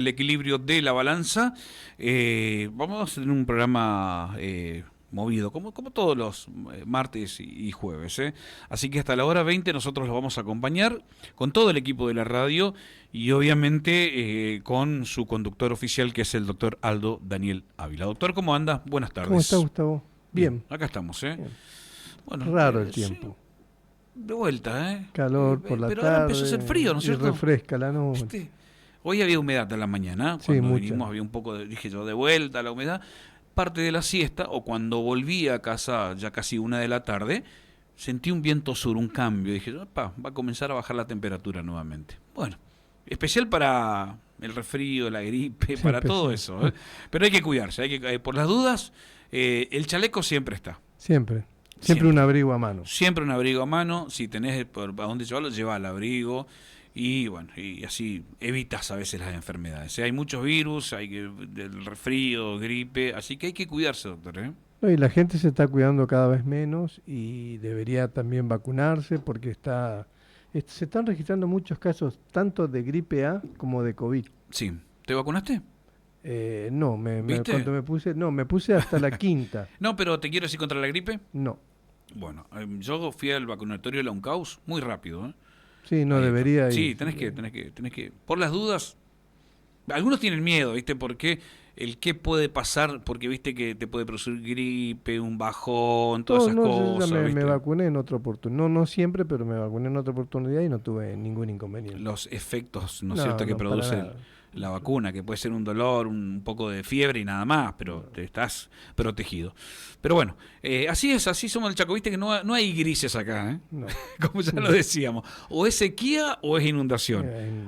El equilibrio de la balanza. Vamos a tener un programa movido, como todos los martes y jueves. Así que hasta la hora 20 nosotros los vamos a acompañar con todo el equipo de la radio y obviamente con su conductor oficial, que es el doctor Aldo Daniel Ávila. Doctor, ¿cómo anda? Buenas ¿Cómo está, tardes. Gustavo? Bien, Bien, acá estamos. bien. Bueno, Raro el sí, tiempo. de vuelta. Calor por la Pero ahora empezó a ser frío, tarde ¿no es y cierto? refresca la noche. ¿Viste? Hoy había humedad en la mañana, Sí, cuando mucha. vinimos había un poco dije yo, de vuelta a la humedad. Parte de la siesta, o cuando volví a casa ya casi 1 de la tarde, sentí un viento sur, un cambio. Dije, "Epa, va a comenzar a bajar la temperatura nuevamente". Bueno, especial para el resfrío, la gripe, Sí, para todo empecé. eso. Pero hay que cuidarse, por las dudas, el chaleco siempre está, Siempre. Siempre un siempre. abrigo a mano. Siempre un abrigo a mano, si tenés a dónde llevarlo, lleva el abrigo y bueno, y así evitas a veces las enfermedades. Hay muchos virus, del resfrío, gripe, así que hay que cuidarse, doctor, ¿eh? No, y la gente se está cuidando cada vez menos y debería también vacunarse porque se están registrando muchos casos tanto de gripe A como de COVID. Sí. ¿Te vacunaste? No, ¿Viste? cuando me puse hasta la quinta. No, pero te quiero decir contra la gripe. No, Bueno, yo fui al vacunatorio de la UNCAUS muy rápido, ¿eh? sí, no Ahí está. debería ir. Sí, tenés que, por las dudas. Algunos tienen miedo, ¿viste? Porque el qué puede pasar, porque viste que te puede producir gripe, un bajón, todas No, esas no, yo ya cosas, me ¿viste? vacuné en otra oportunidad. No, no siempre, pero me vacuné en otra oportunidad y no tuve ningún inconveniente. Los efectos, ¿no es No, cierto?, que no, para produce nada. la vacuna, que puede ser un dolor, un poco de fiebre y nada más, pero No, te estás protegido. Pero bueno, así es, así somos el Chaco, viste que no hay grises acá, ¿eh? no. Como ya lo decíamos. O es sequía o es inundación.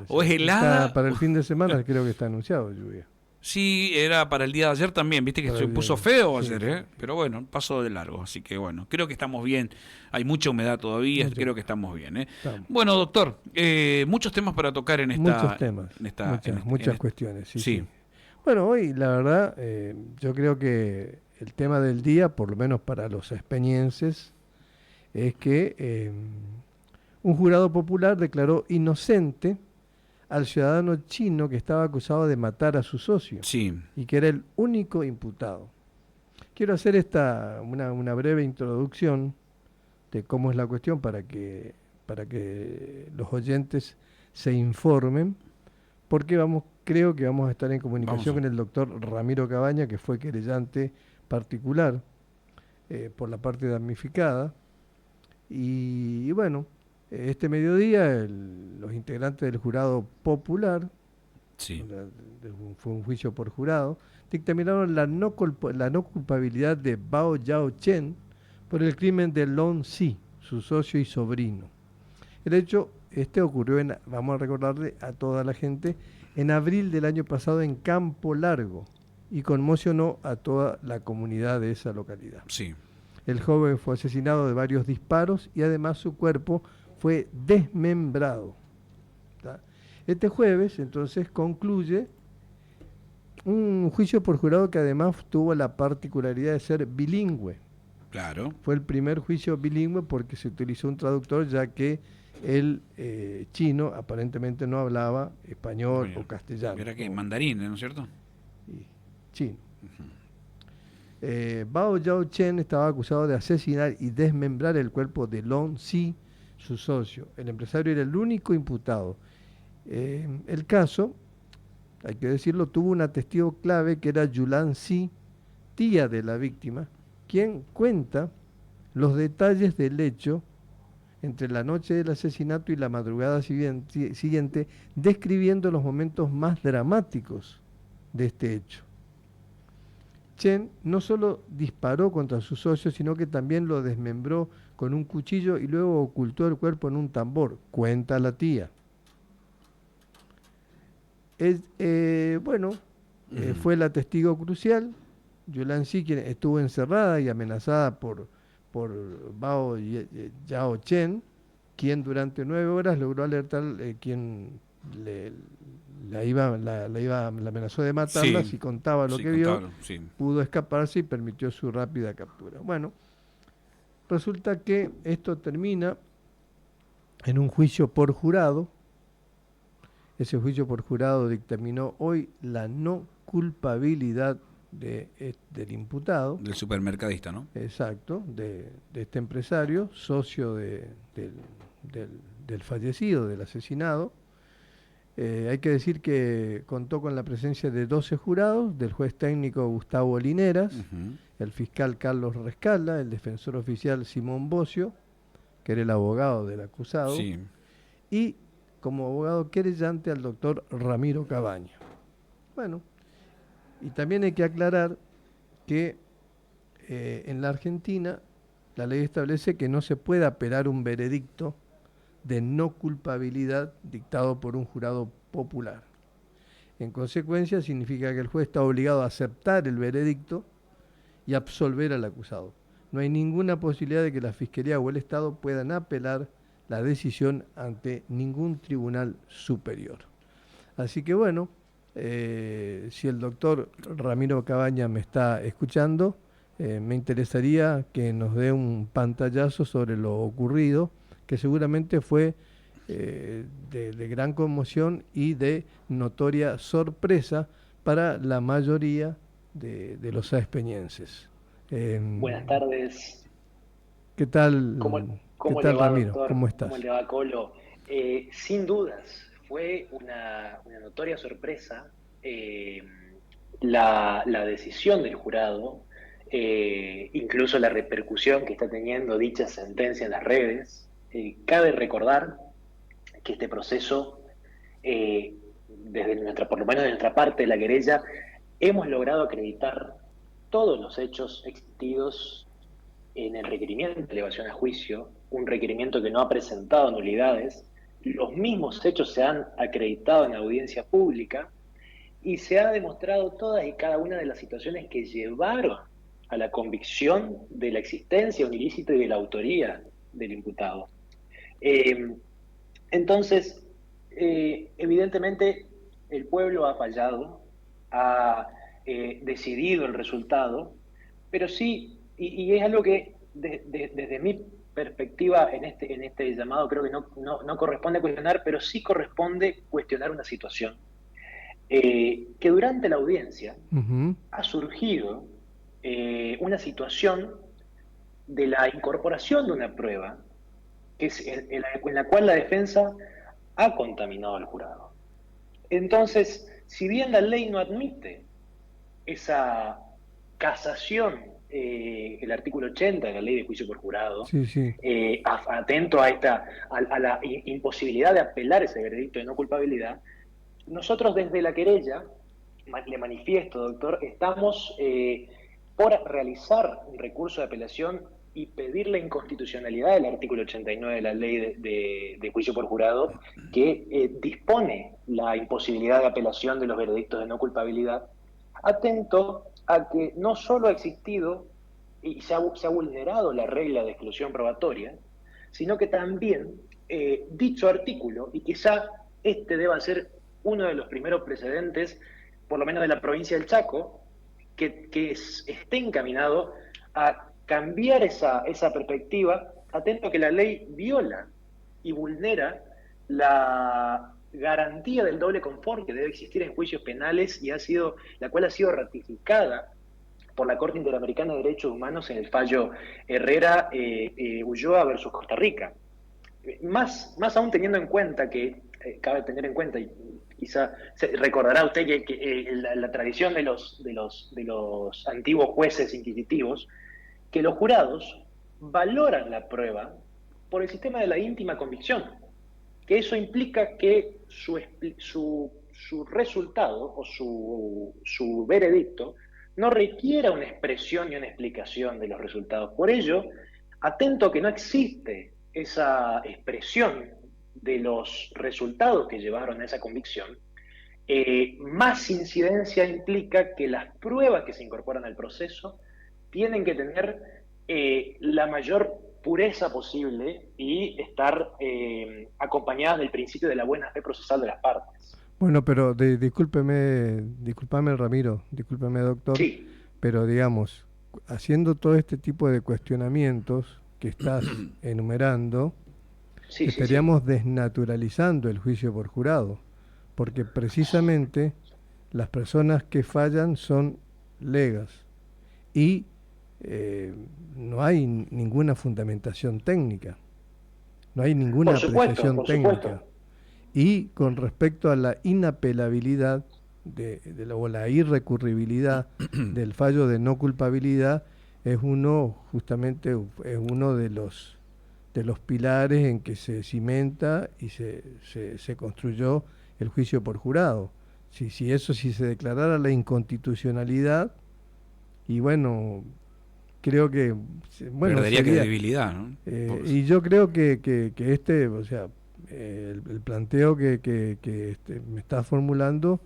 O es Y está helada. para el fin de semana, creo que está anunciado lluvia. Sí, era para el día de ayer también, viste que Para se el puso día. feo Sí, ayer, sí, ¿eh? sí. Pero bueno, pasó de largo, así que bueno, creo que estamos bien. Hay mucha humedad todavía, Mucho. creo que estamos bien, ¿eh? Estamos. Bueno, doctor, muchos temas para tocar en Muchos esta, temas, en esta, muchas, muchas cuestiones, sí, sí, sí. Bueno, hoy la verdad, yo creo que el tema del día, por lo menos para los espeñenses, es que un jurado popular declaró inocente al ciudadano chino que estaba acusado de matar a su socio sí, y que era el único imputado. Quiero hacer una breve introducción de cómo es la cuestión para que los oyentes se informen, porque creo que vamos a estar en vamos comunicación a, con el doctor Ramiro Cabaña, que fue querellante particular por la parte damnificada. Y bueno, este mediodía los integrantes del jurado popular, sí, fue un juicio por jurado, dictaminaron la no culpabilidad de Bao Yao Chen por el crimen de Long Si, su socio y sobrino. El hecho ocurrió vamos a recordarle a toda la gente, en abril del año pasado en Campo Largo y conmocionó a toda la comunidad de esa localidad. sí, El joven fue asesinado de varios disparos y además su cuerpo fue desmembrado. ¿Tá? Este jueves entonces concluye un juicio por jurado que además tuvo la particularidad de ser bilingüe. claro. Fue el primer juicio bilingüe porque se utilizó un traductor, ya que el chino aparentemente no hablaba español o Español. castellano, Era que mandarín, ¿no es cierto? y chino. Bao Yao Chen estaba acusado de asesinar y desmembrar el cuerpo de Long Si, su socio. El empresario era el único imputado. El caso, hay que decirlo, tuvo una testigo clave que era Yulan Si, tía de la víctima, quien cuenta los detalles del hecho entre la noche del asesinato y la madrugada siguiente, describiendo los momentos más dramáticos de este hecho. Chen no solo disparó contra su socio, sino que también lo desmembró con un cuchillo y luego ocultó el cuerpo en un tambor, cuenta la tía. Bueno, fue la testigo crucial, Yulan Si, quien estuvo encerrada y amenazada por Bao Yao Chen, quien durante 9 horas logró alertar quien le, la amenazó de matarla Sí, si contaba lo sí, que vio, contaron, sí. pudo escaparse y permitió su rápida captura. Bueno, resulta que esto termina en un juicio por jurado. Ese juicio por jurado dictaminó hoy la no culpabilidad del imputado. Del supermercadista, ¿no? Exacto, de este empresario, socio del fallecido, del asesinado. Hay que decir que contó con la presencia de 12 jurados, del juez técnico Gustavo Lineras, el fiscal Carlos Rescalda, el defensor oficial Simón Bocio, que era el abogado del acusado, Sí. y como abogado querellante al doctor Ramiro Cabaña. Bueno, y también hay que aclarar que en la Argentina la ley establece que no se puede apelar un veredicto de no culpabilidad dictado por un jurado popular. En consecuencia, significa que el juez está obligado a aceptar el veredicto y absolver al acusado. No hay ninguna posibilidad de que la Fiscalía o el Estado puedan apelar la decisión ante ningún tribunal superior. Así que bueno, si el doctor Ramiro Cabaña me está escuchando, me interesaría que nos dé un pantallazo sobre lo ocurrido, que seguramente fue de gran conmoción y de notoria sorpresa para la mayoría de los saespeñenses. Buenas tardes. ¿Qué tal, qué ¿Cómo le tal va, Ramiro? doctor? ¿Cómo ¿Cómo estás? le va, Colo? Sin dudas, fue una notoria sorpresa la decisión del jurado, incluso la repercusión que está teniendo dicha sentencia en las redes. Cabe recordar que este proceso, por lo menos de nuestra parte de la querella, hemos logrado acreditar todos los hechos existidos en el requerimiento de elevación a juicio, un requerimiento que no ha presentado nulidades. Los mismos hechos se han acreditado en audiencia pública y se ha demostrado todas y cada una de las situaciones que llevaron a la convicción de la existencia de un ilícito y de la autoría del imputado. Entonces, evidentemente, el pueblo ha fallado, ha decidido el resultado, pero sí, y es algo que desde mi perspectiva en este llamado creo que no corresponde cuestionar, pero sí corresponde cuestionar una situación. Que durante la audiencia ha surgido una situación de la incorporación de una prueba que es en la cual la defensa ha contaminado al jurado. Entonces, si bien la ley no admite esa casación, el artículo 80 de la ley de juicio por jurado, Sí, sí. atento a la imposibilidad de apelar ese veredicto de no culpabilidad, nosotros desde la querella, le manifiesto, doctor, estamos por realizar un recurso de apelación y pedir la inconstitucionalidad del artículo 89 de la ley de juicio por jurado, que dispone la imposibilidad de apelación de los veredictos de no culpabilidad, atento a que no solo ha existido y se ha vulnerado la regla de exclusión probatoria, sino que también dicho artículo, y quizá este deba ser uno de los primeros precedentes, por lo menos de la provincia del Chaco, que esté encaminado a cambiar esa perspectiva, atento a que la ley viola y vulnera la garantía del doble confort que debe existir en juicios penales y la cual ha sido ratificada por la Corte Interamericana de Derechos Humanos en el fallo Herrera Ulloa versus Costa Rica. Más aún teniendo en cuenta que, cabe tener en cuenta, y quizá recordará usted que la tradición de los antiguos jueces inquisitivos, que los jurados valoran la prueba por el sistema de la íntima convicción, que eso implica que su resultado o su veredicto no requiera una expresión y una explicación de los resultados. Por ello, atento a que no existe esa expresión de los resultados que llevaron a esa convicción, más incidencia implica que las pruebas que se incorporan al proceso tienen que tener la mayor pureza posible y estar acompañadas del principio de la buena fe procesal de las partes. Bueno, pero discúlpame Ramiro, discúlpame doctor, Sí, pero digamos, haciendo todo este tipo de cuestionamientos que estás enumerando, sí. estaríamos desnaturalizando el juicio por jurado, porque precisamente las personas que fallan son legas y no hay ninguna fundamentación técnica, no hay ninguna apreciación por técnica. supuesto. Y con respecto a la inapelabilidad o la irrecurribilidad del fallo de no culpabilidad, es justamente es uno de los pilares en que se cimenta y se construyó el juicio por jurado. Si se declarara la inconstitucionalidad, y bueno, creo que perdería credibilidad, ¿no? Y yo creo que o sea, el planteo que me está formulando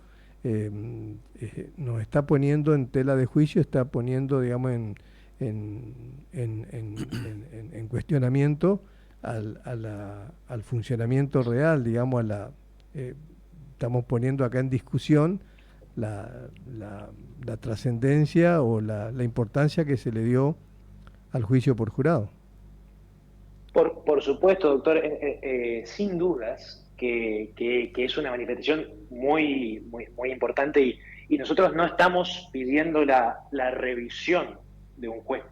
nos está poniendo en tela de juicio, está poniendo, digamos, en cuestionamiento al funcionamiento real, digamos, estamos poniendo acá en discusión la trascendencia o la importancia que se le dio al juicio por jurado. Por supuesto, doctor, sin dudas que es una manifestación muy, muy, muy importante y nosotros no estamos pidiendo la revisión de un juez,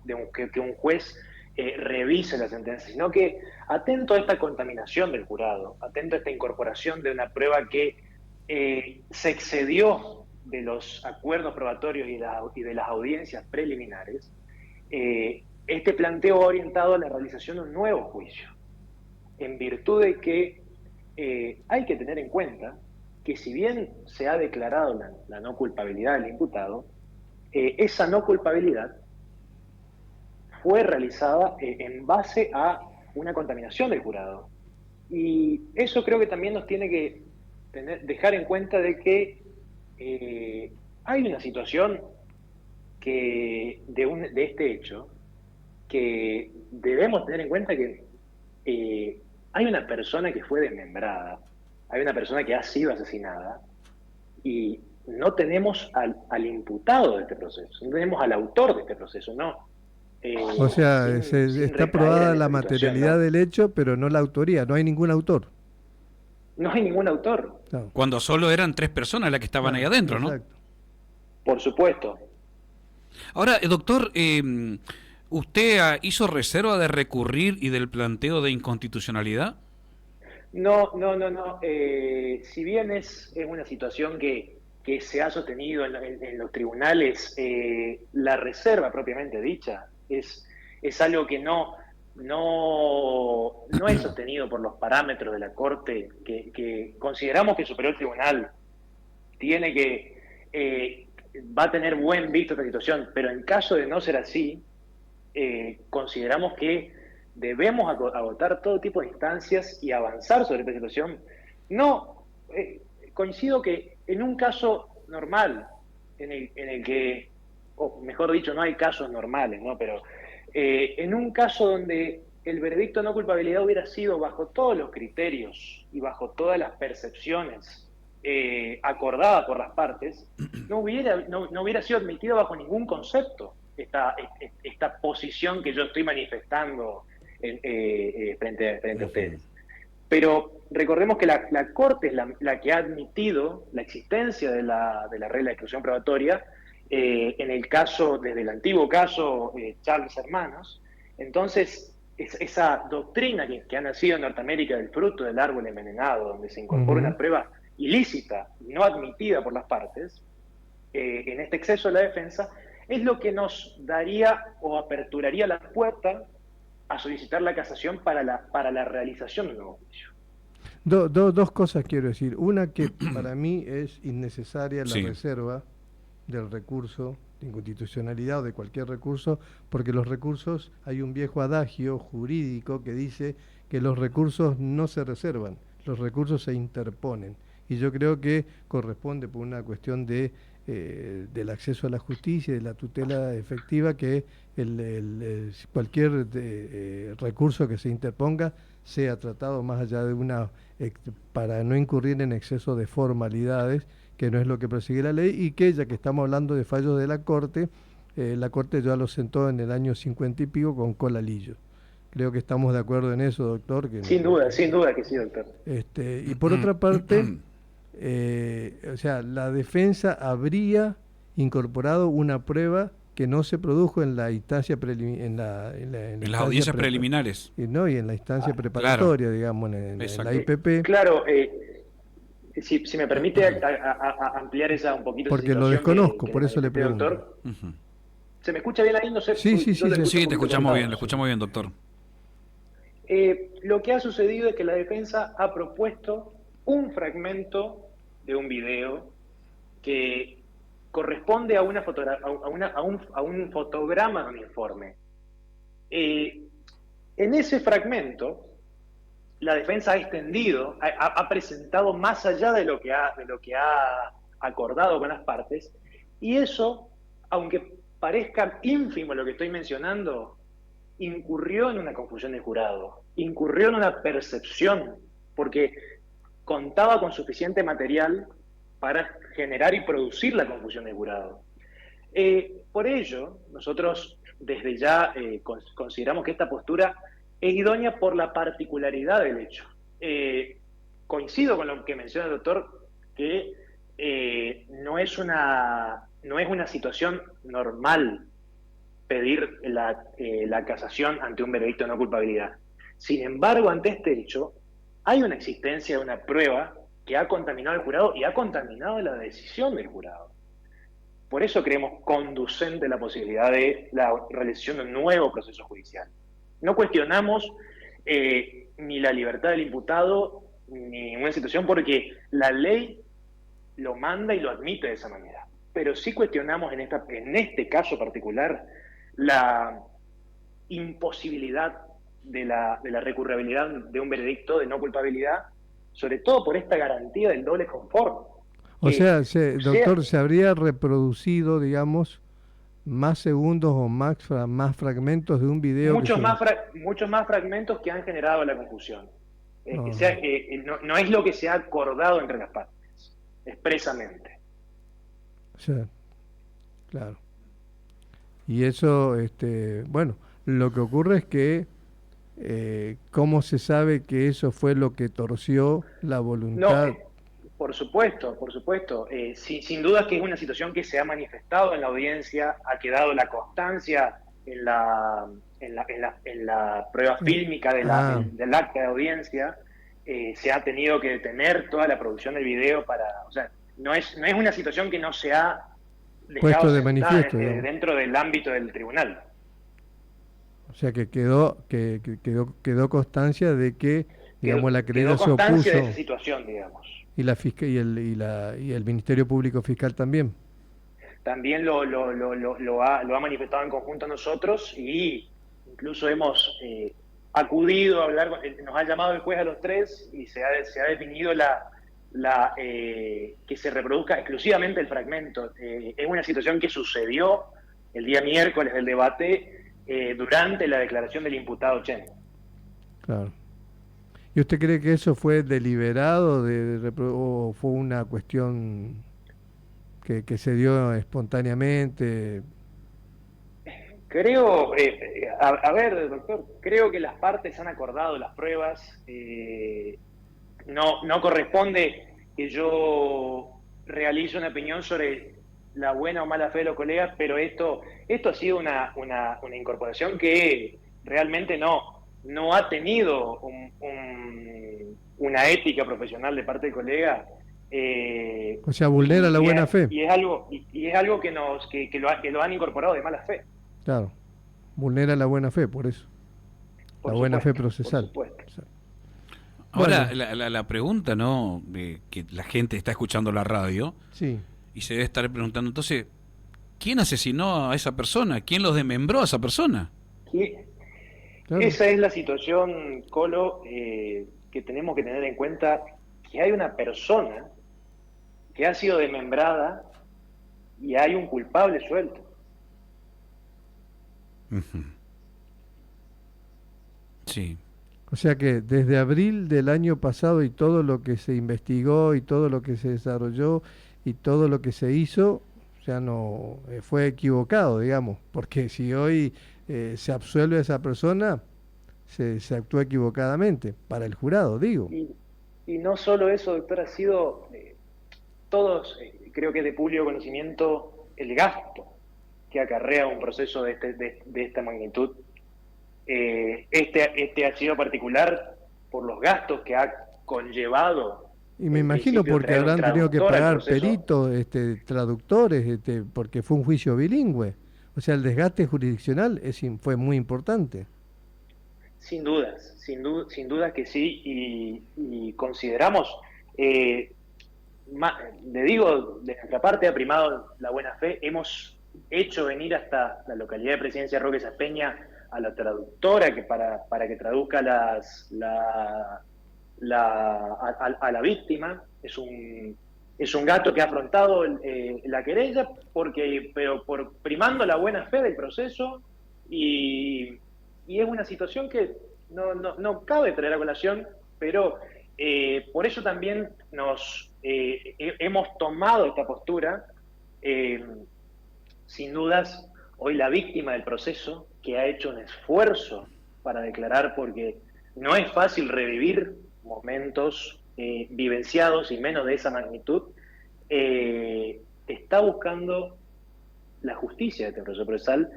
que un juez revise la sentencia, sino que atento a esta contaminación del jurado, atento a esta incorporación de una prueba que se excedió de los acuerdos probatorios y de las audiencias preliminares, este planteo va orientado a la realización de un nuevo juicio, en virtud de que hay que tener en cuenta que si bien se ha declarado la no culpabilidad del imputado, esa no culpabilidad fue realizada en base a una contaminación del jurado. Y eso creo que también nos tiene que dejar en cuenta de que hay una situación de este hecho que debemos tener en cuenta que hay una persona que fue desmembrada, hay una persona que ha sido asesinada y no tenemos al imputado de este proceso, no tenemos al autor de este proceso, no. O sea, está probada la materialidad del hecho, pero no la autoría, no hay ningún autor. No hay ningún autor. No. Cuando solo eran 3 personas las que estaban ahí adentro, exacto. ¿No? Por supuesto. Ahora, doctor, ¿usted hizo reserva de recurrir y del planteo de inconstitucionalidad? No. Si bien es una situación que se ha sostenido en los tribunales, la reserva propiamente dicha es algo que no es sostenido por los parámetros de la Corte, que consideramos que el Superior Tribunal va a tener buen visto esta situación, pero en caso de no ser así, consideramos que debemos agotar todo tipo de instancias y avanzar sobre esta situación. Coincido que en un caso normal, en el que, o mejor dicho, no hay casos normales, ¿no? Pero en un caso donde el veredicto de no culpabilidad hubiera sido bajo todos los criterios y bajo todas las percepciones acordada por las partes, no hubiera sido admitido bajo ningún concepto esta posición que yo estoy manifestando frente a ustedes. Pero recordemos que la Corte es la que ha admitido la existencia de la regla de exclusión probatoria en el caso, desde el antiguo caso Charles Hermanos. Entonces, esa doctrina que ha nacido en Norteamérica del fruto del árbol envenenado, donde se incorpora una prueba ilícita, no admitida por las partes, en este exceso de la defensa, es lo que nos daría o aperturaría la puerta a solicitar la casación para la realización de un nuevo juicio. Dos cosas quiero decir. Una, que para mí es innecesaria la reserva del recurso de inconstitucionalidad o de cualquier recurso, porque los recursos, hay un viejo adagio jurídico que dice que los recursos no se reservan, los recursos se interponen. Y yo creo que corresponde por una cuestión del acceso a la justicia y de la tutela efectiva que cualquier recurso que se interponga sea tratado más allá de para no incurrir en exceso de formalidades, que no es lo que persigue la ley, y que ya que estamos hablando de fallos de la Corte ya lo sentó en el año 50 y pico con Colalillo. Creo que estamos de acuerdo en eso, doctor. Sin duda que sí, doctor. Y por otra parte, o sea, la defensa habría incorporado una prueba que no se produjo en la instancia En las audiencias preliminares. No, y en la instancia Claro, preparatoria, digamos, en la exacto. IPP. Claro, si me permite ampliar un poquito esa Porque situación lo desconozco, que por eso le manifesté, pregunto. doctor. Ujú. ¿Se me escucha bien ahí? No sé, Sí, sí, yo sí, lo sí. escucho Sí, un te poquito escuchamos cortado. bien, lo escuchamos bien, doctor. Lo que ha sucedido es que la defensa ha propuesto un fragmento de un video que corresponde a una a un fotograma de un informe. En ese fragmento, la defensa ha extendido, ha presentado más allá de lo que ha acordado con las partes, y eso, aunque parezca ínfimo lo que estoy mencionando, incurrió en una confusión del jurado, incurrió en una percepción, porque contaba con suficiente material para generar y producir la confusión del jurado. Por ello, nosotros desde ya consideramos que esta postura es idónea por la particularidad del hecho. Coincido con lo que menciona el doctor, que no es una situación normal pedir la casación ante un veredicto de no culpabilidad. Sin embargo, ante este hecho, hay una existencia de una prueba que ha contaminado al jurado y ha contaminado la decisión del jurado. Por eso creemos conducente la posibilidad de la realización de un nuevo proceso judicial. No cuestionamos ni la libertad del imputado ni ninguna situación porque la ley lo manda y lo admite de esa manera. Pero sí cuestionamos en este caso particular la imposibilidad de la recurribilidad de un veredicto de no culpabilidad, sobre todo por esta garantía del doble confort. O sea, doctor, ¿se habría reproducido, digamos, más segundos o más fragmentos de un video? Muchos más fragmentos que han generado la confusión. No. No es lo que se ha acordado entre las partes, expresamente. O sea, claro. Y eso, bueno, lo que ocurre es que, ¿cómo se sabe que eso fue lo que torció la voluntad? No, por supuesto, por supuesto. Sin duda que es una situación que se ha manifestado en la audiencia, ha quedado la constancia en la prueba fílmica del acta de audiencia, se ha tenido que detener toda la producción del video o sea, no es una situación que no se ha puesto de manifiesto dentro del ámbito del tribunal. O sea que quedó constancia de que, digamos, la querella se opuso. De esa situación, digamos. Y la fiscal y el Ministerio Público Fiscal también. También lo ha manifestado en conjunto a nosotros y incluso hemos acudido a hablar, nos ha llamado el juez a los tres y se ha definido que se reproduzca exclusivamente el fragmento. Es una situación que sucedió el día miércoles del debate durante la declaración del imputado Chen. Claro. ¿Y usted cree que eso fue deliberado o fue una cuestión que se dio espontáneamente? Creo, a ver, doctor, creo que las partes han acordado las pruebas. No corresponde que yo realice una opinión sobre la buena o mala fe de los colegas, pero esto ha sido una incorporación que realmente no ha tenido una ética profesional de parte del colega. O sea, vulnera la buena fe. Y es algo que lo han incorporado de mala fe. Claro, vulnera la buena fe, por eso. La buena fe procesal. Por supuesto. Ahora, bueno, la pregunta, ¿no? Que la gente está escuchando la radio sí, y se debe estar preguntando, entonces, ¿quién asesinó a esa persona? ¿Quién los desmembró a esa persona? claro. Esa es la situación, Colo, que tenemos que tener en cuenta, que hay una persona que ha sido desmembrada y hay un culpable suelto. Sí. O sea que desde abril del año pasado y todo lo que se investigó y todo lo que se desarrolló y todo lo que se hizo, ya no fue equivocado, digamos, porque si hoy se absuelve a esa persona, se actúa equivocadamente, para el jurado, digo. Y no solo eso, doctor, ha sido todos, creo que es de público conocimiento el gasto que acarrea un proceso de esta magnitud. Este ha sido particular por los gastos que ha conllevado, Y me en imagino principio, porque traer un habrán tenido que traductor al pagar proceso. peritos, traductores, porque fue un juicio bilingüe. O sea, el desgaste jurisdiccional fue muy importante. Sin dudas, sin dudas que sí, y consideramos, eh, le digo, de nuestra parte ha primado la buena fe, hemos hecho venir hasta la localidad de Presidencia Roque Saspeña a la traductora para que traduzca a la víctima. Es un gasto que ha afrontado la querella, pero primando la buena fe del proceso, y es una situación que no cabe traer a colación, pero por eso también hemos tomado esta postura. Sin dudas, hoy la víctima del proceso, que ha hecho un esfuerzo para declarar, porque no es fácil revivir momentos vivenciados y menos de esa magnitud, está buscando la justicia de este proceso procesal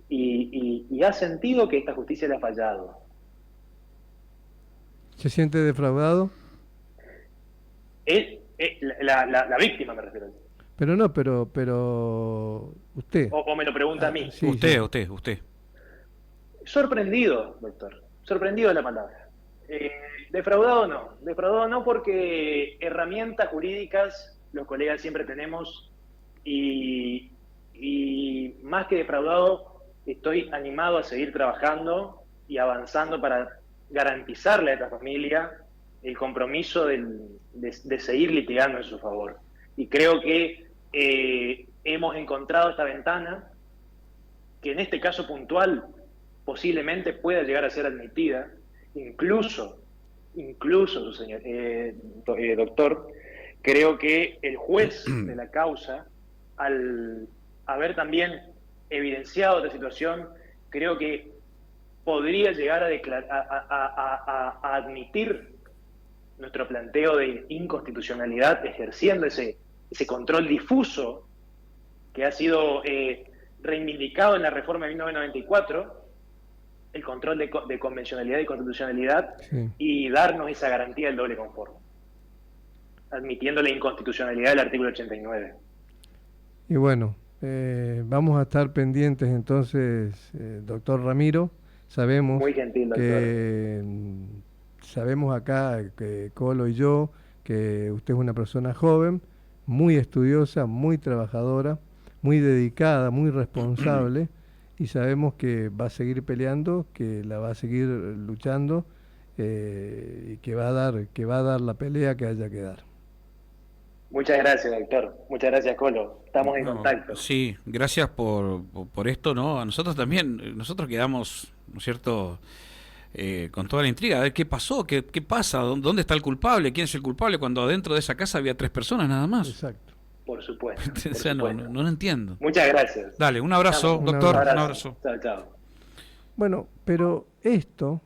y ha sentido que esta justicia le ha fallado. ¿Se siente defraudado? La víctima, me refiero. Pero no, pero usted. O me lo pregunta a mí. Sí, Usted. Sorprendido, doctor. Sorprendido de la palabra. Defraudado no porque herramientas jurídicas los colegas siempre tenemos, y más que defraudado, estoy animado a seguir trabajando y avanzando para garantizarle a esta familia el compromiso de seguir litigando en su favor. Y creo que hemos encontrado esta ventana que en este caso puntual posiblemente pueda llegar a ser admitida, incluso señor, doctor, creo que el juez de la causa, al haber también evidenciado esta situación, creo que podría llegar a admitir nuestro planteo de inconstitucionalidad, ejerciendo ese control difuso que ha sido reivindicado en la reforma de 1994, el control de convencionalidad y constitucionalidad, sí. Y darnos esa garantía del doble conforme, admitiendo la inconstitucionalidad del artículo 89. Y bueno, vamos a estar pendientes entonces, doctor Ramiro. Sabemos Muy gentil, doctor. que sabemos acá, que Colo y yo, que usted es una persona joven, muy estudiosa, muy trabajadora, muy dedicada, muy responsable, y sabemos que va a seguir peleando, que la va a seguir luchando, y que va a dar la pelea que haya que dar. Muchas gracias, doctor. Muchas gracias, Colo. Estamos en contacto. Sí, gracias por esto, ¿no? A nosotros también, nosotros quedamos, ¿no es cierto?, con toda la intriga, a ver qué pasó, qué pasa, dónde está el culpable, quién es el culpable, cuando adentro de esa casa había 3 personas nada más. Exacto. Por supuesto. O sea, no lo entiendo. Muchas gracias. Dale, un abrazo, Un doctor, abrazo. un abrazo. Chao. Bueno, pero esto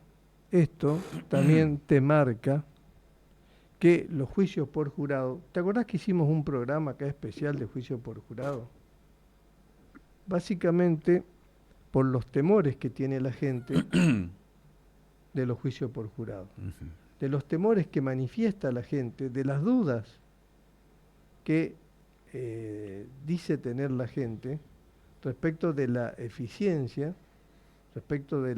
también te marca que los juicios por jurado, ¿te acordás que hicimos un programa acá especial de juicio por jurado? Básicamente por los temores que tiene la gente de los juicios por jurado, de los temores que manifiesta la gente, de las dudas que dice tener la gente respecto de la eficiencia, respecto de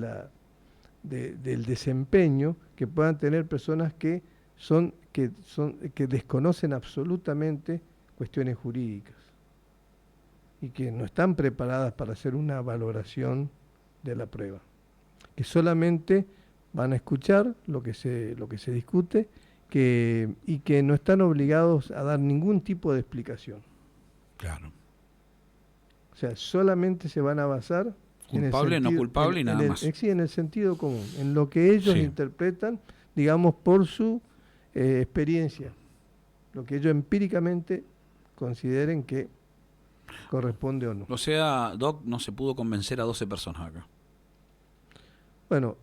del desempeño que puedan tener personas que desconocen absolutamente cuestiones jurídicas y que no están preparadas para hacer una valoración de la prueba, que solamente van a escuchar lo que se discute, y que no están obligados a dar ningún tipo de explicación. Claro. O sea, solamente se van a basar culpable, no culpable y nada más. Sí, en el sentido común, en lo que ellos interpretan, digamos, por su experiencia, lo que ellos empíricamente consideren que corresponde o no. O sea, Doc, no se pudo convencer a 12 personas acá. Bueno,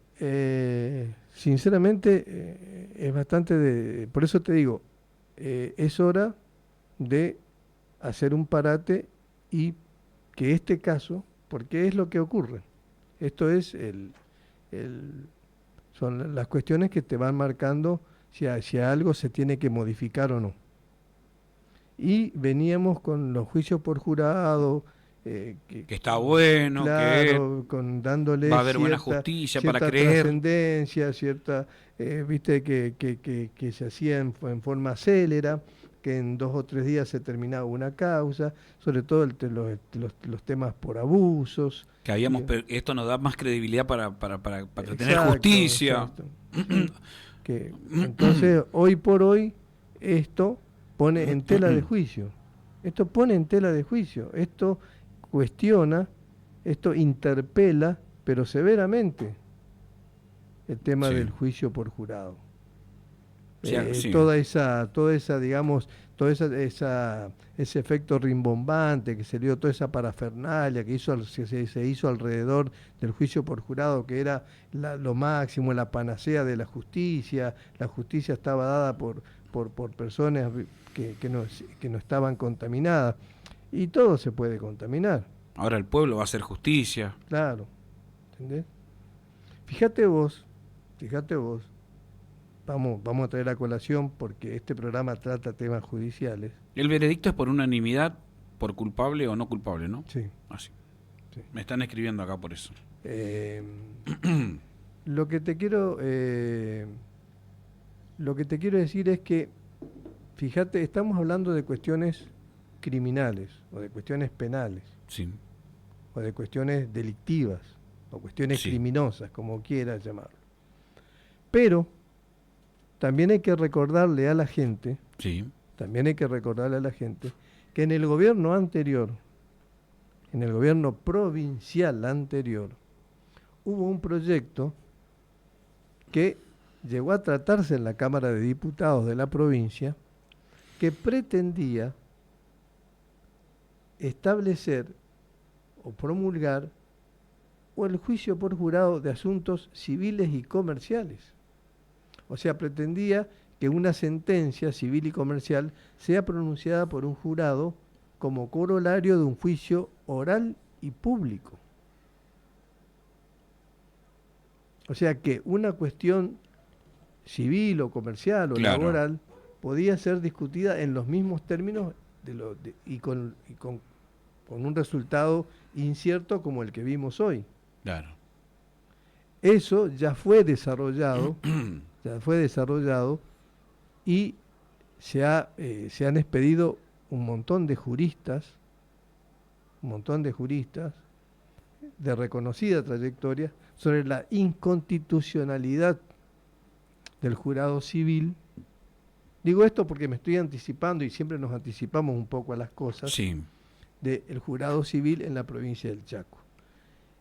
sinceramente es bastante por eso te digo, es hora de hacer un parate y que este caso, porque es lo que ocurre, esto es son las cuestiones que te van marcando si algo se tiene que modificar o no. Y veníamos con los juicios por jurado, que está bueno, claro, que con dándole va a haber buena justicia para cierta creer. trascendencia, cierta, viste, que se hacía en forma célera, que en 2 o 3 días se terminaba una causa, sobre todo los temas por abusos. Que esto nos da más credibilidad para tener Exacto, justicia. exacto. Sí. Entonces, hoy por hoy, esto pone en tela de juicio. Esto pone en tela de juicio. Esto cuestiona, esto interpela, pero severamente, el tema del juicio por jurado. Sí. Toda esa, digamos, ese efecto rimbombante que se dio, toda esa parafernalia que se hizo alrededor del juicio por jurado, que era lo máximo, la panacea de la justicia estaba dada por personas que no estaban contaminadas, y todo se puede contaminar. Ahora el pueblo va a hacer justicia. Claro, ¿entendés? Fíjate vos, vamos a traer a colación porque este programa trata temas judiciales. El veredicto es por unanimidad, por culpable o no culpable, ¿no? Sí. Así. Sí. Me están escribiendo acá por eso. Lo que te quiero decir es que, fíjate, estamos hablando de cuestiones criminales o de cuestiones penales, Sí. o de cuestiones delictivas o cuestiones criminosas, como quieras llamarlo. Pero también hay que recordarle a la gente, que en el gobierno anterior, en el gobierno provincial anterior, hubo un proyecto que llegó a tratarse en la Cámara de Diputados de la provincia, que pretendía establecer o promulgar o el juicio por jurado de asuntos civiles y comerciales. O sea, pretendía que una sentencia civil y comercial sea pronunciada por un jurado como corolario de un juicio oral y público. O sea que una cuestión civil o comercial o laboral podía ser discutida en los mismos términos y con un resultado incierto como el que vimos hoy. Claro. Eso ya fue desarrollado, y se han expedido un montón de juristas de reconocida trayectoria sobre la inconstitucionalidad del jurado civil. Digo esto porque me estoy anticipando, y siempre nos anticipamos un poco a las cosas, del jurado civil en la provincia del Chaco.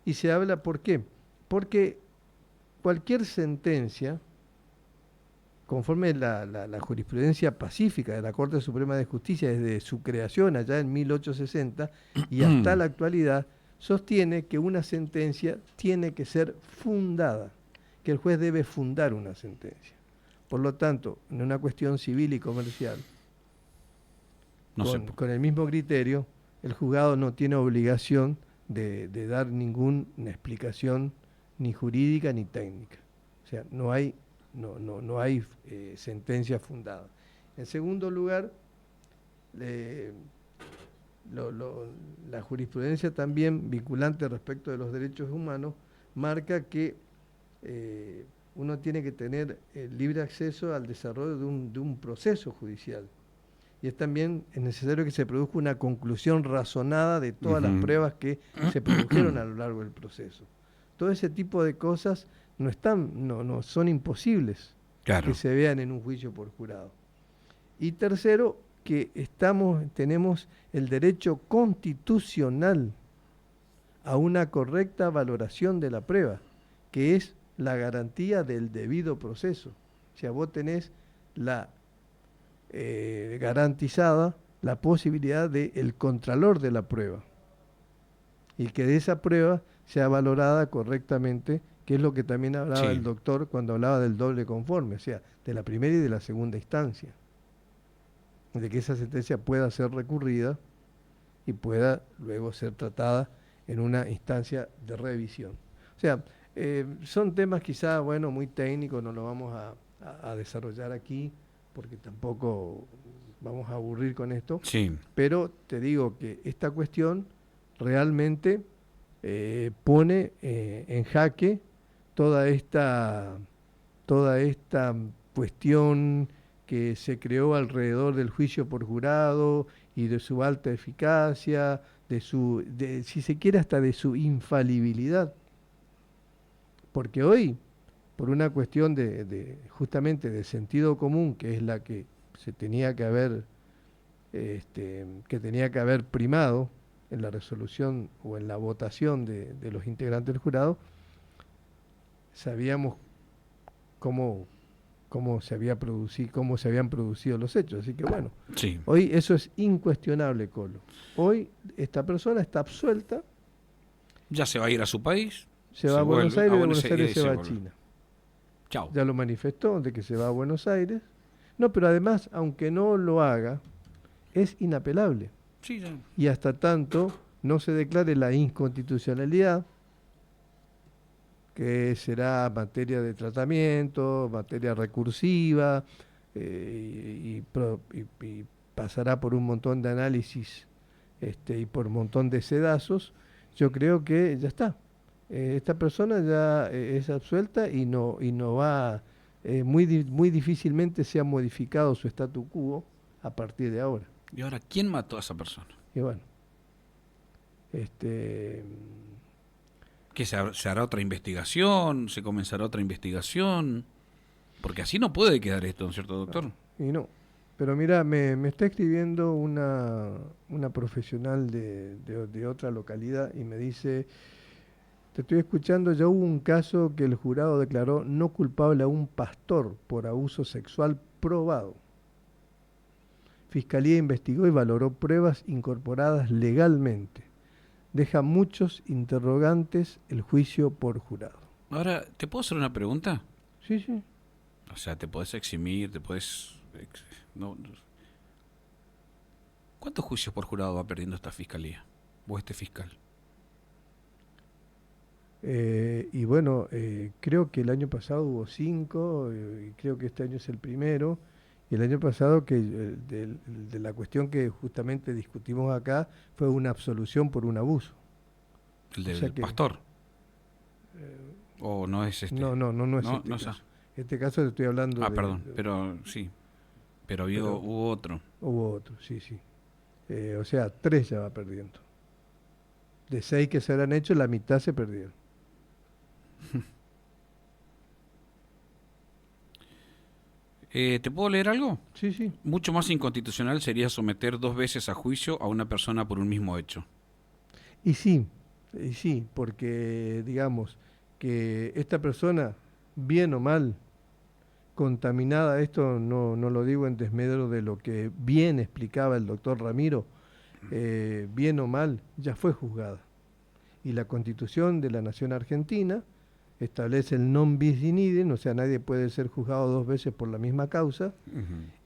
Y se habla, ¿por qué? Porque cualquier sentencia, conforme la jurisprudencia pacífica de la Corte Suprema de Justicia desde su creación allá en 1860 y hasta la actualidad, sostiene que una sentencia tiene que ser fundada, que el juez debe fundar una sentencia. Por lo tanto, en una cuestión civil y comercial, con el mismo criterio, el juzgado no tiene obligación de dar ninguna explicación ni jurídica ni técnica. O sea, no hay sentencia fundada. En segundo lugar, la jurisprudencia también vinculante respecto de los derechos humanos marca que uno tiene que tener libre acceso al desarrollo de un proceso judicial. Y es necesario que se produzca una conclusión razonada de todas las pruebas que se produjeron a lo largo del proceso. Todo ese tipo de cosas no son imposibles que se vean en un juicio por jurado. Y tercero, que tenemos el derecho constitucional a una correcta valoración de la prueba, que es la garantía del debido proceso. O sea, vos tenés garantizada la posibilidad del contralor de la prueba, y que de esa prueba sea valorada correctamente, que es lo que también hablaba el doctor cuando hablaba del doble conforme, o sea, de la primera y de la segunda instancia. de que esa sentencia pueda ser recurrida y pueda luego ser tratada en una instancia de revisión. O sea, son temas quizá, bueno, muy técnicos, no lo vamos a desarrollar aquí, porque tampoco vamos a aburrir con esto, Sí, pero te digo que esta cuestión realmente pone en jaque toda toda esta cuestión que se creó alrededor del juicio por jurado y de su alta eficacia, si se quiere, hasta de su infalibilidad. Porque hoy, por una cuestión justamente de sentido común, que es la que se tenía que haber, que tenía que haber primado en la resolución o en la votación de los integrantes del jurado, sabíamos cómo, cómo se habían producido los hechos. Así que bueno, sí. hoy eso es incuestionable, Colo. Hoy esta persona está absuelta, Ya se va a ir a su país. se va a Buenos vuelve Aires, a de Buenos Aires se va a vuelve. China. Chao. Ya lo manifestó de que se va a Buenos Aires. No, pero además, aunque no lo haga, es inapelable. Sí, ya. Y hasta tanto no se declare la inconstitucionalidad, que será materia de tratamiento, materia recursiva, y pasará por un montón de análisis y por un montón de sedazos, yo creo que ya está. Esta persona ya es absuelta y no va, muy difícilmente se ha modificado su statu quo a partir de ahora. ¿Y ahora quién mató a esa persona? Y bueno, este, ¿Que se hará otra investigación? ¿Se comenzará otra investigación? Porque así no puede quedar esto, ¿no es cierto, doctor? y no. Pero mira, me está escribiendo una profesional de otra localidad y me dice, te estoy escuchando, ya hubo un caso que el jurado declaró no culpable a un pastor por abuso sexual probado. Fiscalía investigó y valoró pruebas incorporadas legalmente. Deja muchos interrogantes el juicio por jurado. Ahora, ¿te puedo hacer una pregunta? Sí, sí. O sea, te podés eximir, te podés... No. ¿Cuántos juicios por jurado va perdiendo esta fiscalía? ¿O este fiscal? Y bueno, creo que el año pasado hubo 5, y creo que este año es el primero. Y el año pasado, que de la cuestión que justamente discutimos acá, fue una absolución por un abuso. ¿El O del sea que, pastor? ¿O no es este? no es No, este no es caso. Este caso te estoy hablando perdón, pero sí. Pero hubo otro. Hubo otro, sí, sí. O sea, 3 ya va perdiendo. De 6 que se habrán hecho, la mitad se perdieron. ¿Te puedo leer algo? Sí, sí. Mucho más inconstitucional sería someter 2 veces a juicio a una persona por un mismo hecho. Y sí, porque digamos que esta persona, bien o mal, contaminada, esto no lo digo en desmedro de lo que bien explicaba el doctor Ramiro, bien o mal, ya fue juzgada. Y la Constitución de la Nación Argentina establece el non bis in idem, o sea, nadie puede ser juzgado 2 veces por la misma causa,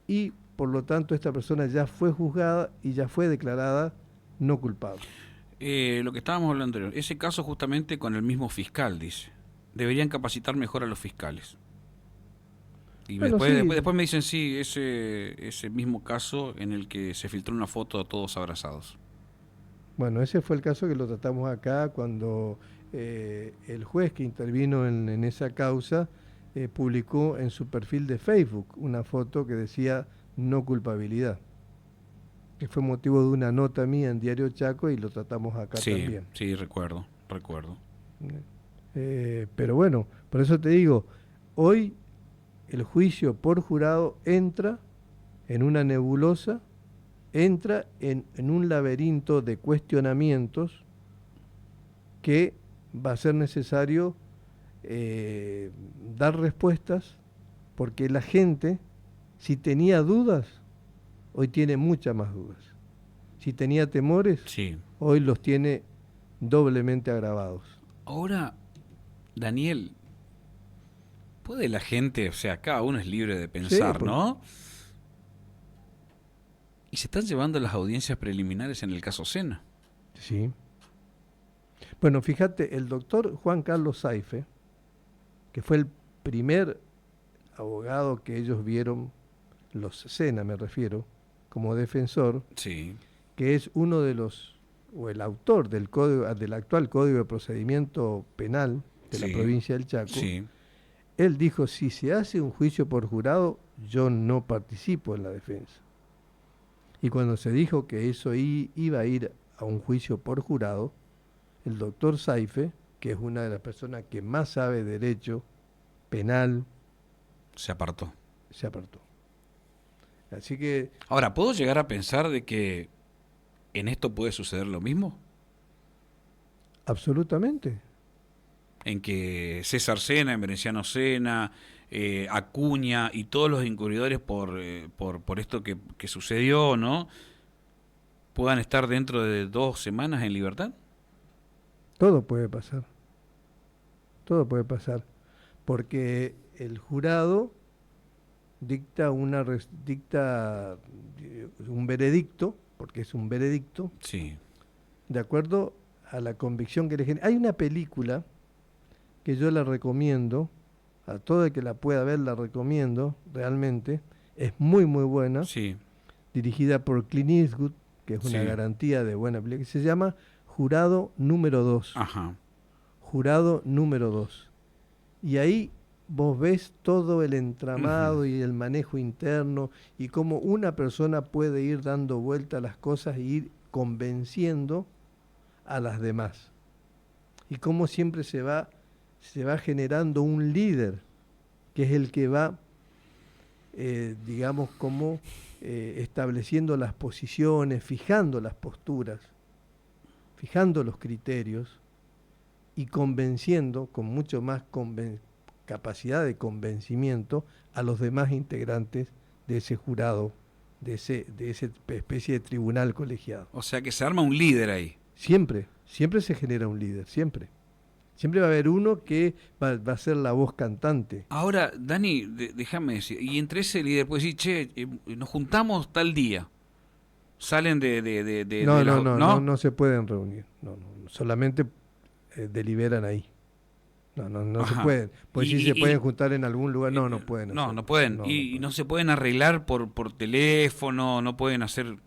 y por lo tanto esta persona ya fue juzgada y ya fue declarada no culpable. Lo que estábamos hablando anterior, ese caso justamente con el mismo fiscal, dice. Deberían capacitar mejor a los fiscales. Y Bueno, sí. después me dicen, sí, ese mismo caso en el que se filtró una foto de todos abrazados. Bueno, ese fue el caso que lo tratamos acá cuando el juez que intervino en esa causa publicó en su perfil de Facebook una foto que decía no culpabilidad, que fue motivo de una nota mía en Diario Chaco y lo tratamos acá también. Sí, recuerdo. Pero bueno, por eso te digo, hoy el juicio por jurado entra en una nebulosa, entra en un laberinto de cuestionamientos que va a ser necesario dar respuestas, porque la gente, si tenía dudas, hoy tiene muchas más dudas. Si tenía temores, Sí. hoy los tiene doblemente agravados. Ahora, Daniel, ¿puede la gente, o sea, cada uno es libre de pensar, Sí, ¿no? Y se están llevando las audiencias preliminares en el caso Sena. Sí. Bueno, fíjate, el doctor Juan Carlos Saife, que fue el primer abogado que ellos vieron, los Sena me refiero, como defensor, Sí, que es uno de los, o el autor del código, del actual Código de Procedimiento Penal de la sí, provincia del Chaco, sí. él dijo, si se hace un juicio por jurado, yo no participo en la defensa. Y cuando se dijo que eso iba a ir a un juicio por jurado, el doctor Saife, que es una de las personas que más sabe derecho penal, Se apartó. se apartó. Así que, Ahora, ¿puedo llegar a pensar de que en esto puede suceder lo mismo? absolutamente, En que César Sena, Emerenciano Sena, Acuña y todos los incurridores por esto que sucedió, ¿no? Puedan estar dentro de 2 semanas en libertad. todo puede pasar, todo puede pasar, porque el jurado dicta un veredicto, porque es un veredicto, Sí, de acuerdo a la convicción que le genera. Hay una película que yo la recomiendo, a todo el que la pueda ver la recomiendo, realmente, es muy muy buena, sí, dirigida por Clint Eastwood, que es una sí. garantía de buena película, que se llama Jurado número 2. Ajá. Jurado número 2. Y ahí vos ves todo el Ujú. entramado y el manejo interno y cómo una persona puede ir dando vuelta a las cosas e ir convenciendo a las demás. Y cómo siempre se va generando un líder, que es el que va, digamos, como estableciendo las posiciones, fijando las posturas, fijando los criterios y convenciendo con mucho más capacidad de convencimiento a los demás integrantes de ese jurado, de esa especie de tribunal colegiado. O sea que se arma un líder ahí. Siempre, siempre se genera un líder, siempre. Siempre va a haber uno que va a ser la voz cantante. Ahora, Dani, déjame decir, y entre ese líder puede decir, che, nos juntamos tal día. Salen de No, no, las... no, no, ¿No? no se pueden reunir. No, no, solamente deliberan ahí. No, no, no se Ajá. pueden. Pues sí se pueden juntar en algún lugar. No, no pueden No, hacerlo. no pueden. No, no Y pueden. no se pueden arreglar por teléfono, no pueden hacer...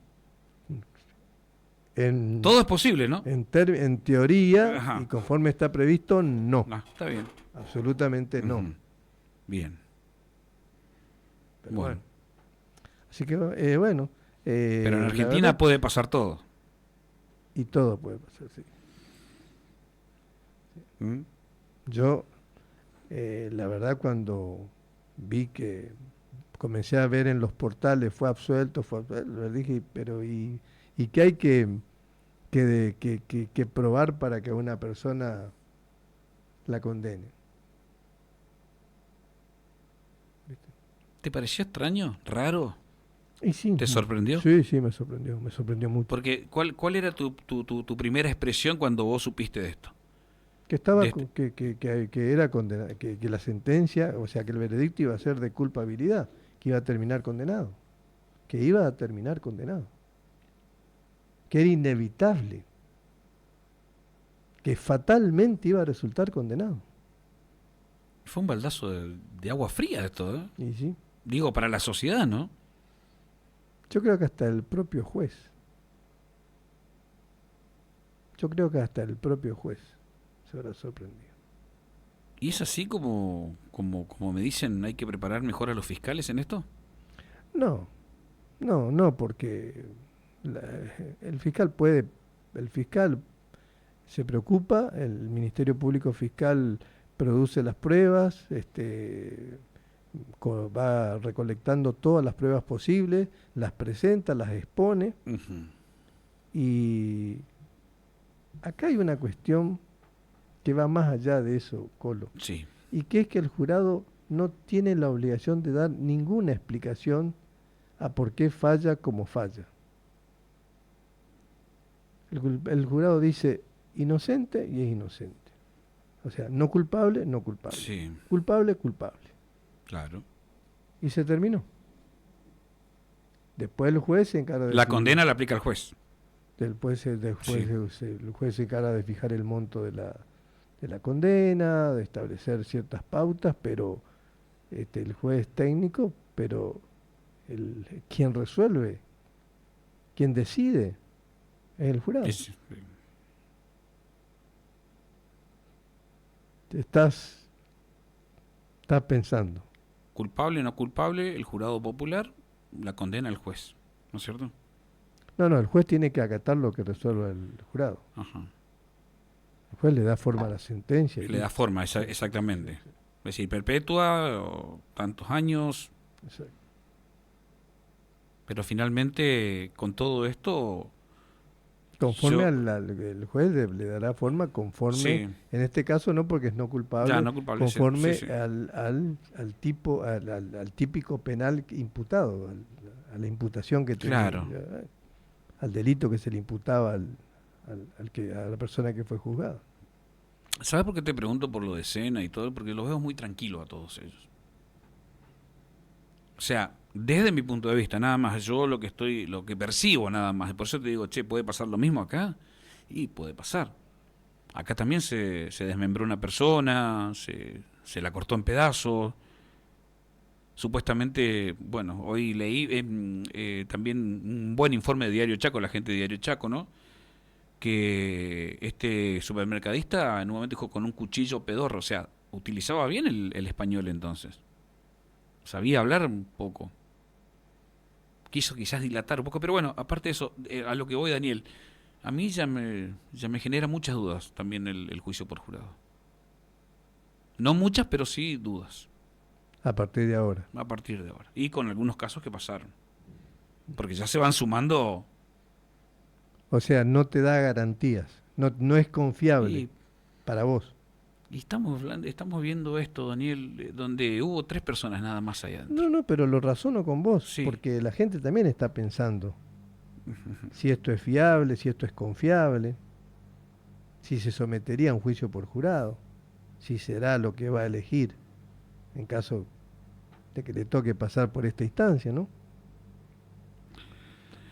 En, Todo es posible, ¿no? en teoría y Ajá. conforme está previsto, no. No, está bien. Absolutamente no. Ujú. Bien. Pero Bueno. bueno. Así que, bueno, Pero en la Argentina verdad, puede pasar todo. y todo puede pasar, sí. ¿Mm? Yo, la verdad, cuando vi que comencé a ver en los portales, fue absuelto, le dije, pero ¿y qué hay que probar para que una persona la condene? ¿Viste? ¿Te pareció extraño? ¿Raro? Y sí, ¿Te sorprendió? sí, sí, me sorprendió mucho. Porque, ¿cuál era tu primera expresión cuando vos supiste de esto? Que De estaba, este... que era condenado, que la sentencia, o sea, que el veredicto iba a ser de culpabilidad, que iba a terminar condenado, que iba a terminar condenado, que era inevitable, que fatalmente iba a resultar condenado. Fue un baldazo de agua fría esto, ¿eh? Y sí, Digo, para la sociedad, ¿no? yo creo que hasta el propio juez, yo creo que hasta el propio juez se habrá sorprendido. ¿Y es así como me dicen, hay que preparar mejor a los fiscales en esto? No, no, porque la- el fiscal puede, el fiscal se preocupa, el Ministerio Público Fiscal produce las pruebas, va recolectando todas las pruebas posibles, las presenta, las expone, Ujú. y acá hay una cuestión que va más allá de eso, Colo, Sí. y que es que el jurado no tiene la obligación de dar ninguna explicación a por qué falla como falla. El jurado dice inocente y es inocente. O sea, no culpable, no culpable. Sí, Culpable, culpable. claro. Y se terminó. Después el juez se encarga de... La condena la aplica el juez. Después el juez, Sí. el juez se encarga de fijar el monto de la condena, de establecer ciertas pautas, pero el juez es técnico, pero quien resuelve, quien decide, es el jurado. Estás pensando. Culpable o no culpable, el jurado popular la condena al juez, ¿no es cierto? No, el juez tiene que acatar lo que resuelva el jurado. Ajá. El juez le da forma a la sentencia. Le da forma, exactamente. Es decir, perpetua o tantos años. Exacto. Pero finalmente, con todo esto... Conforme el juez le dará forma conforme, sí, en este caso no porque es no culpable, ya, no culpable, conforme sí. al típico penal imputado, a la imputación que tenía, claro, al delito que se le imputaba a la persona que fue juzgada. ¿Sabes por qué te pregunto por lo de Sena y todo? Porque los veo muy tranquilos a todos ellos. O sea, desde mi punto de vista, nada más, yo lo que percibo nada más, por eso te digo, che, ¿puede pasar lo mismo acá? Y puede pasar. Acá también se desmembró una persona, se la cortó en pedazos. Supuestamente, bueno, hoy leí también un buen informe de Diario Chaco, la gente de Diario Chaco, ¿no? Que este supermercadista en un momento dijo con un cuchillo pedorro, o sea, utilizaba bien el español entonces. Sabía hablar un poco. Quiso quizás dilatar un poco, pero bueno, aparte de eso, a lo que voy, Daniel, a mí ya me genera muchas dudas también el juicio por jurado. No muchas, pero sí dudas. A partir de ahora. A partir de ahora. Y con algunos casos que pasaron. Porque ya se van sumando. O sea, no te da garantías, no es confiable para vos. Y estamos viendo esto, Daniel, donde hubo 3 personas nada más allá adentro. No, pero lo razono con vos, Sí. porque la gente también está pensando si esto es fiable, si esto es confiable, si se sometería a un juicio por jurado, si será lo que va a elegir en caso de que le toque pasar por esta instancia, ¿no?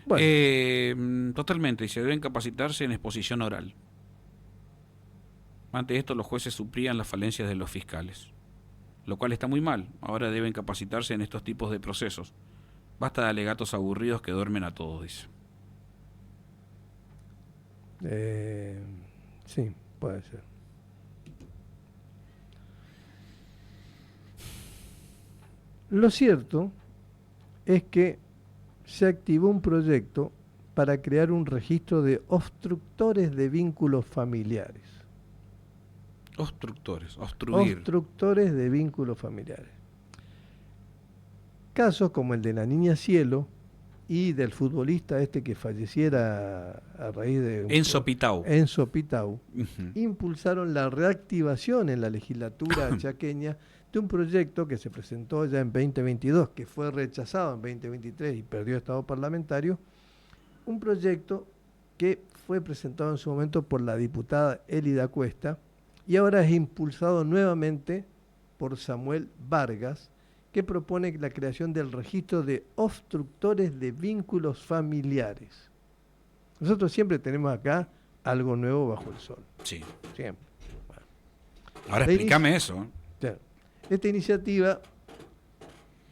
Bueno. Totalmente, y se deben capacitarse en exposición oral. Ante esto, los jueces suplían las falencias de los fiscales, lo cual está muy mal. Ahora deben capacitarse en estos tipos de procesos. Basta de alegatos aburridos que duermen a todos, dice. Sí, puede ser. Lo cierto es que se activó un proyecto para crear un registro de obstructores de vínculos familiares. Obstruir. Obstructores de vínculos familiares. Casos como el de la niña Cielo y del futbolista que falleciera a raíz de... Enzo Pitau. Impulsaron la reactivación en la legislatura chaqueña de un proyecto que se presentó ya en 2022, que fue rechazado en 2023 y perdió estado parlamentario, un proyecto que fue presentado en su momento por la diputada Elida Cuesta y ahora es impulsado nuevamente por Samuel Vargas, que propone la creación del registro de obstructores de vínculos familiares. Nosotros siempre tenemos acá algo nuevo bajo el sol. Sí. Siempre. Bueno. Ahora explícame eso. Esta iniciativa,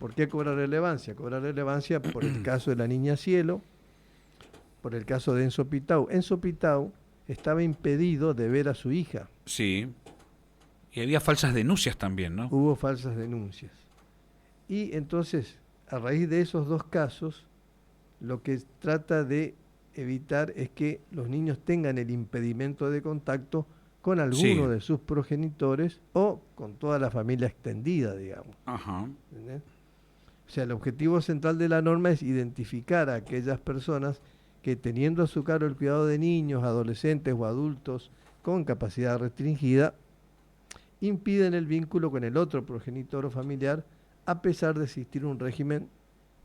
¿por qué cobra relevancia? Cobra relevancia por el caso de la niña Cielo, por el caso de Enzo Pitau. Enzo Pitau estaba impedido de ver a su hija. Sí. Y había falsas denuncias también, ¿no? Hubo falsas denuncias. Y entonces, a raíz de esos dos casos, lo que trata de evitar es que los niños tengan el impedimento de contacto con alguno de sus progenitores o con toda la familia extendida, digamos. Ajá. ¿Entendés? O sea, el objetivo central de la norma es identificar a aquellas personas que, teniendo a su cargo el cuidado de niños, adolescentes o adultos con capacidad restringida, impiden el vínculo con el otro progenitor o familiar, a pesar de existir un régimen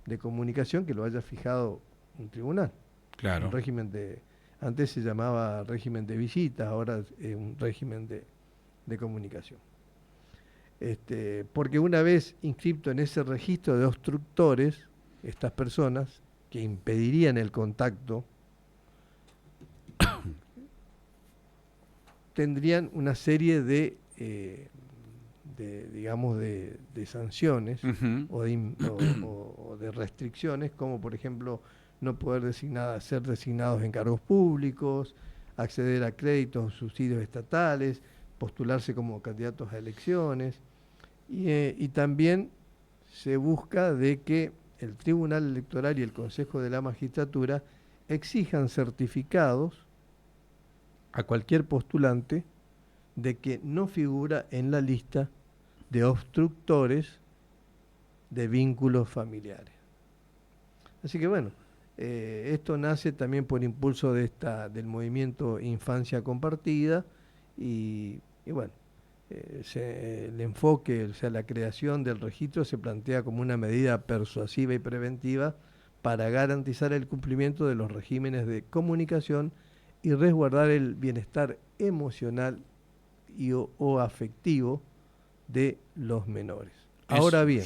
de comunicación que lo haya fijado un tribunal. Claro. Un régimen antes se llamaba régimen de visitas, ahora es un régimen de comunicación. Porque una vez inscripto en ese registro de obstructores, estas personas que impedirían el contacto, tendrían una serie digamos, de sanciones o de restricciones, como por ejemplo no poder ser designados en cargos públicos, acceder a créditos o subsidios estatales, postularse como candidatos a elecciones, y también se busca de que el Tribunal Electoral y el Consejo de la Magistratura exijan certificados a cualquier postulante de que no figura en la lista de obstructores de vínculos familiares. Así que bueno, esto nace también por impulso del movimiento Infancia Compartida y bueno, el enfoque, o sea, la creación del registro se plantea como una medida persuasiva y preventiva para garantizar el cumplimiento de los regímenes de comunicación y resguardar el bienestar emocional o afectivo de los menores. Ahora bien,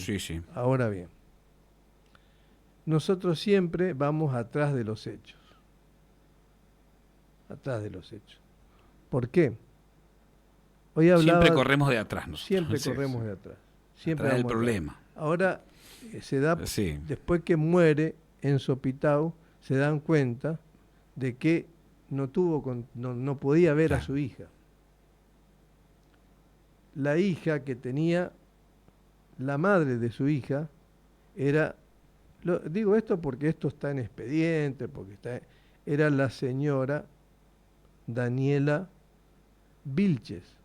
nosotros siempre vamos atrás de los hechos. ¿Por qué? Hoy hablaba, siempre corremos de atrás nosotros. Siempre corremos de atrás. Siempre atrás del problema. Ahora se da, después que muere Enzo Pitao, se dan cuenta de que no podía ver a su hija. La hija que tenía, la madre de su hija, digo esto porque esto está en expediente, era la señora Daniela Vilches,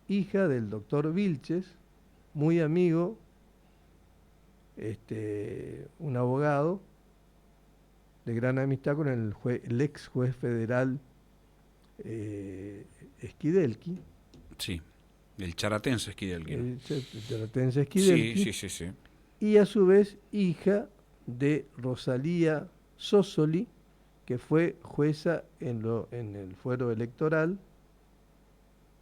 hija del doctor Vilches, muy amigo, un abogado de gran amistad con el ex juez federal Esquidelqui. Sí, el charatense Esquidelqui. El charatense Esquidelqui. Sí. Y a su vez hija de Rosalía Sosoli, que fue jueza en el fuero electoral,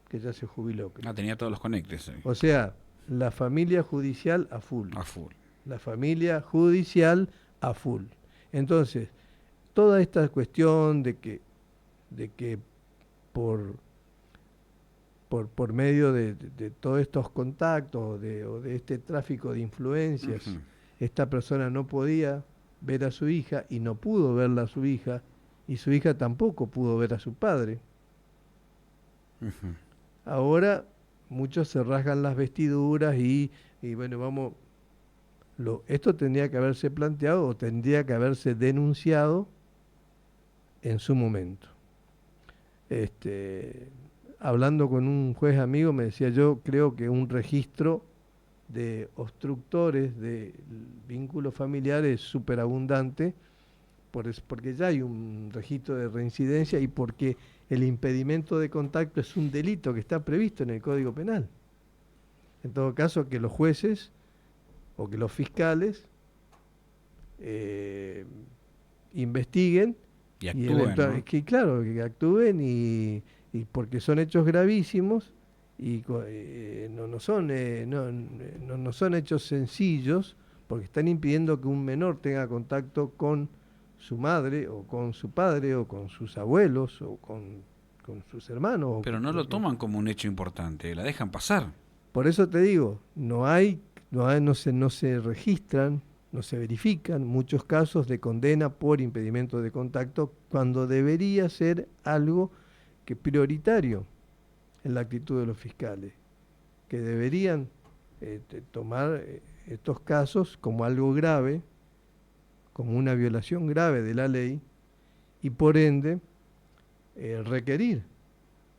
que ya se jubiló. Tenía todos los conectes. O sea, la familia judicial a full. A full. La familia judicial a full. Entonces, toda esta cuestión de que por medio de todos estos contactos o de este tráfico de influencias, esta persona no podía ver a su hija y no pudo verla a su hija, y su hija tampoco pudo ver a su padre. Ahora muchos se rasgan las vestiduras y bueno, esto tendría que haberse planteado o tendría que haberse denunciado en su momento. Hablando con un juez amigo me decía, yo creo que un registro de obstructores de vínculos familiares es súper abundante, porque ya hay un registro de reincidencia y porque el impedimento de contacto es un delito que está previsto en el Código Penal. En todo caso, que los jueces o que los fiscales investiguen y actúen, ¿no? que actúen y porque son hechos gravísimos y no son hechos sencillos, porque están impidiendo que un menor tenga contacto con su madre o con su padre o con sus abuelos o con sus hermanos. Pero no lo toman como un hecho importante, la dejan pasar. Por eso te digo, no se registran, no se verifican muchos casos de condena por impedimento de contacto, cuando debería ser algo que prioritario en la actitud de los fiscales, que deberían tomar estos casos como algo grave, como una violación grave de la ley, y por ende requerir,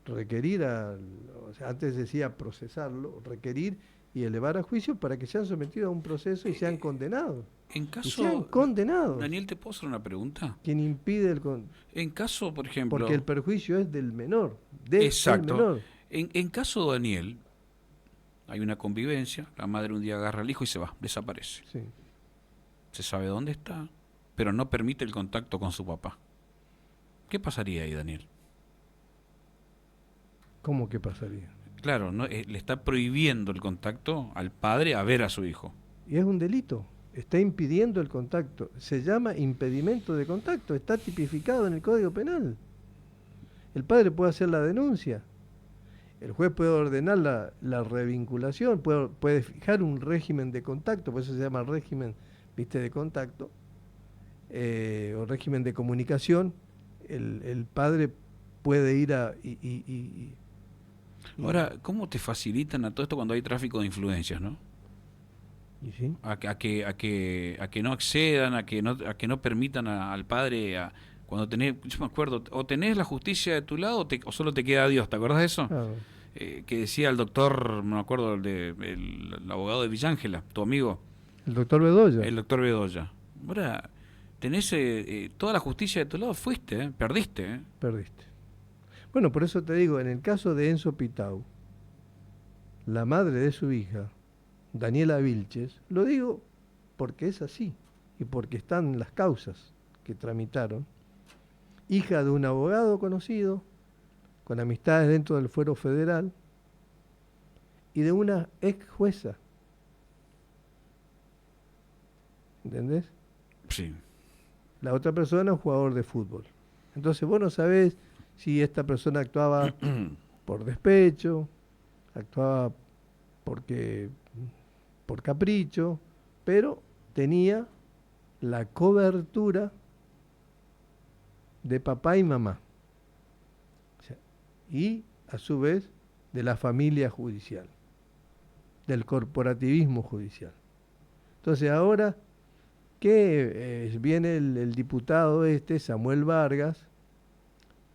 o sea, antes decía procesarlo, requerir y elevar a juicio para que sean sometidos a un proceso y sean condenados. Daniel, ¿te puedo hacer una pregunta? ¿Quién impide en caso, por ejemplo... Porque el perjuicio es del menor. Exacto. Menor. En caso de Daniel, hay una convivencia, la madre un día agarra al hijo y se va, desaparece. Sí. Se sabe dónde está, pero no permite el contacto con su papá. ¿Qué pasaría ahí, Daniel? ¿Cómo que pasaría? Claro, le está prohibiendo el contacto al padre a ver a su hijo. Y es un delito. está impidiendo el contacto. Se llama impedimento de contacto, está tipificado en el Código Penal. El padre puede hacer la denuncia. El juez puede ordenar la revinculación, puede fijar un régimen de contacto, por eso se llama régimen, viste, de contacto, o régimen de comunicación. El padre puede ir Ahora, ¿cómo te facilitan a todo esto cuando hay tráfico de influencias, no? ¿Y sí? A que no accedan, a que no permitan al padre cuando tenés, yo me acuerdo, o tenés la justicia de tu lado o solo te queda Dios, ¿te acordás de eso? Claro. Que decía el doctor, no me acuerdo, el abogado de Villángela, tu amigo, El doctor Bedoya. el doctor Bedoya. Ahora, tenés toda la justicia de tu lado, fuiste, perdiste. Perdiste. Bueno, por eso te digo, en el caso de Enzo Pitau, la madre de su hija, Daniela Vilches, lo digo porque es así y porque están las causas que tramitaron, hija de un abogado conocido, con amistades dentro del fuero federal, y de una ex jueza. ¿Entendés? Sí. La otra persona es un jugador de fútbol. Entonces vos no sabés si esta persona actuaba por despecho, actuaba por capricho, pero tenía la cobertura de papá y mamá. O sea, y a su vez de la familia judicial, del corporativismo judicial. Entonces ahora que viene el diputado Samuel Vargas,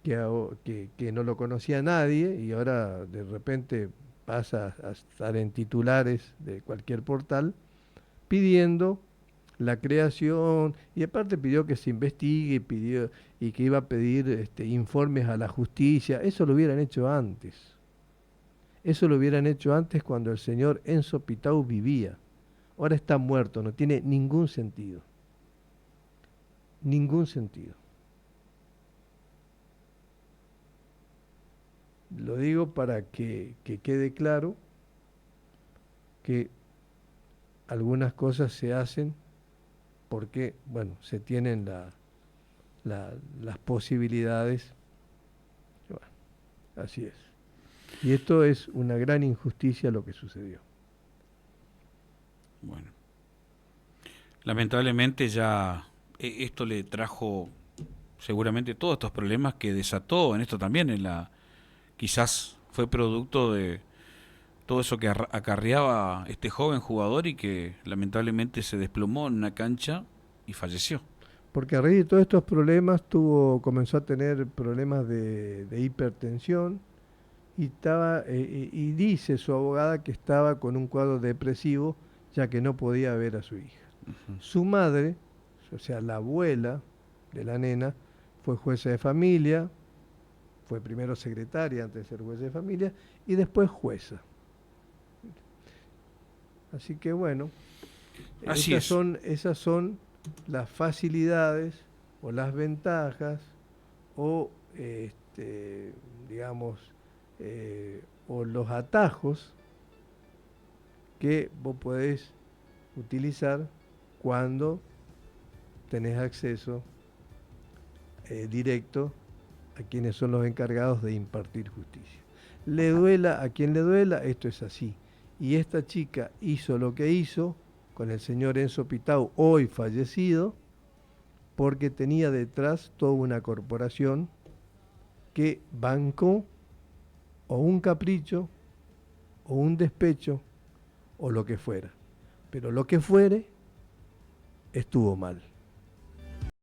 que no lo conocía nadie y ahora de repente pasa a estar en titulares de cualquier portal, pidiendo la creación, y aparte pidió que se investigue, pidió y que iba a pedir informes a la justicia. Eso lo hubieran hecho antes. Eso lo hubieran hecho antes cuando el señor Enzo Pitau vivía. Ahora está muerto, no tiene ningún sentido. Ningún sentido. Lo digo para que quede claro que algunas cosas se hacen porque, bueno, se tienen las posibilidades. Bueno, así es. Y esto es una gran injusticia lo que sucedió. Bueno. Lamentablemente ya esto le trajo seguramente todos estos problemas que desató en esto también, quizás fue producto de todo eso que acarreaba este joven jugador y que lamentablemente se desplomó en una cancha y falleció. Porque a raíz de todos estos problemas comenzó a tener problemas de hipertensión y dice su abogada que estaba con un cuadro depresivo ya que no podía ver a su hija. Ujú. Su madre, o sea, la abuela de la nena, fue jueza de familia, fue primero secretaria antes de ser jueza de familia y después jueza. Así que bueno, Así es. esas son las facilidades o las ventajas o digamos o los atajos que vos podés utilizar cuando tenés acceso directo a quienes son los encargados de impartir justicia. Le duela a quien le duela, esto es así. Y esta chica hizo lo que hizo con el señor Enzo Pitau, hoy fallecido, porque tenía detrás toda una corporación que bancó o un capricho o un despecho o lo que fuera. Pero lo que fuere estuvo mal.